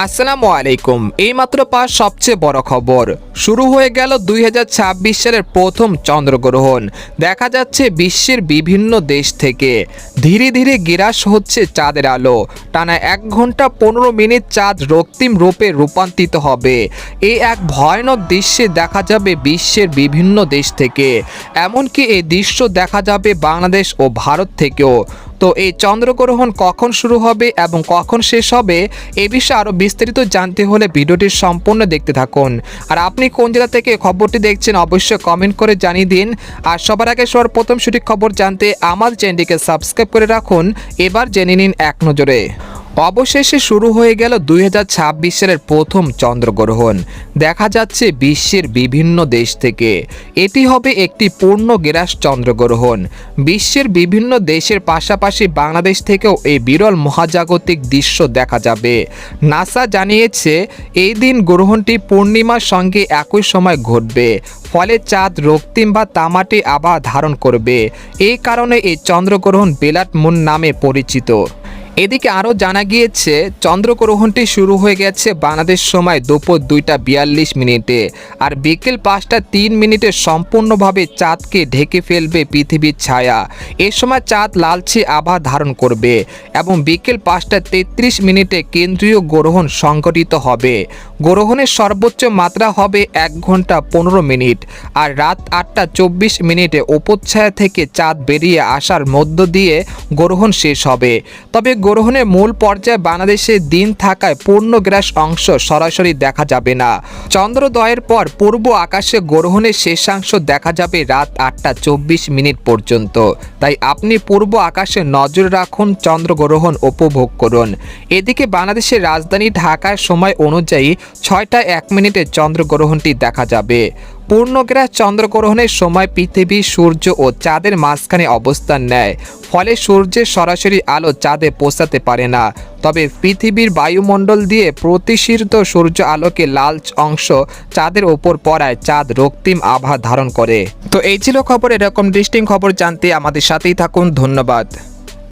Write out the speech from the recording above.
আসসালামু আলাইকুম। এইমাত্র পাওয়া সবচেয়ে বড় খবর, শুরু হয়ে গেল 2026 সালের প্রথম চন্দ্রগ্রহণ। দেখা যাচ্ছে বিশ্বের বিভিন্ন দেশ থেকে ধীরে ধীরে গ্রাস হচ্ছে চাঁদের আলো। টানা 1 ঘন্টা 15 মিনিট চাঁদ রক্তিম রূপে রূপান্তরিত হবে। এই এক ভয়ানক দৃশ্যে দেখা যাবে বিশ্বের বিভিন্ন দেশ থেকে, এমনকি এই দৃশ্য দেখা যাবে বাংলাদেশ ও ভারত থেকেও। তো এই চন্দ্রগ্রহণ কখন শুরু হবে এবং কখন শেষ হবে এ বিষয়ে আরও বিস্তারিত জানতে হলে ভিডিওটি সম্পূর্ণ দেখতে থাকুন। আর আপনি কোন জেলা থেকে খবরটি দেখছেন অবশ্যই কমেন্ট করে জানিয়ে দিন। আর সবার আগে সবার প্রথম সঠিক খবর জানতে আমার চ্যানেলটিকে সাবস্ক্রাইব করে রাখুন। এবার জেনে নিন এক নজরে। অবশেষে শুরু হয়ে গেল 2026 সালের প্রথম চন্দ্রগ্রহণ। দেখা যাচ্ছে বিশ্বের বিভিন্ন দেশ থেকে। এটি হবে একটি পূর্ণগ্রাস চন্দ্রগ্রহণ। বিশ্বের বিভিন্ন দেশের পাশাপাশি বাংলাদেশ থেকেও এই বিরল মহাজাগতিক দৃশ্য দেখা যাবে। নাসা জানিয়েছে এই দিন গ্রহণটি পূর্ণিমার সঙ্গে একই সময় ঘটবে, ফলে চাঁদ রক্তিম বা তামাটে আভা ধারণ করবে। এই কারণে এই চন্দ্রগ্রহণ ব্লাড মুন নামে পরিচিত। এদিকে আরও জানা গিয়েছে চন্দ্রগ্রহণটি শুরু হয়ে গেছে বাংলাদেশ সময় দুপুর 2টা 42 মিনিটে, আর বিকেল 5টা 3 মিনিটে সম্পূর্ণভাবে চাঁদকে ঢেকে ফেলবে পৃথিবীর ছায়া। এ সময় চাঁদ লালচে আভা ধারণ করবে এবং বিকেল 5টা 33 মিনিটে কেন্দ্রীয় গ্রহণ সংঘটিত হবে। গ্রহণের সর্বোচ্চ মাত্রা হবে 1 ঘন্টা 15 মিনিট, আর রাত 8টা 24 মিনিটে উপচ্ছায়া থেকে চাঁদ বেরিয়ে আসার মধ্য দিয়ে গ্রহণ শেষ হবে। তবে গ্রহণের মূল পর্যায়ে বাংলাদেশে দিন থাকায় পূর্ণগ্রাস অংশ সরাসরি দেখা যাবে না। চন্দ্রোদয়ের পর পূর্ব আকাশে গ্রহণের শেষাংশ দেখা যাবে রাত 8টা 24 মিনিট পর্যন্ত। তাই আপনি পূর্ব আকাশে নজর রাখুন, চন্দ্রগ্রহণ উপভোগ করুন। এদিকে বাংলাদেশের রাজধানী ঢাকার সময় অনুযায়ী 6টা 1 মিনিটে চন্দ্রগ্রহণটি দেখা যাবে। পূর্ণগ্রাস চন্দ্রগ্রহণের সময় পৃথিবী সূর্য ও চাঁদের মাঝখানে অবস্থান নেয়, ফলে সূর্যের সরাসরি আলো চাঁদে পৌঁছাতে পারে না। তবে পৃথিবীর বায়ুমণ্ডল দিয়ে প্রতিসৃত সূর্য আলোকে লাল অংশ চাঁদের ওপর পড়ায় চাঁদ রক্তিম আভা ধারণ করে। তো এই ছিল খবর। এরকম ডিস্টিং খবর জানতে আমাদের সাথেই থাকুন। ধন্যবাদ।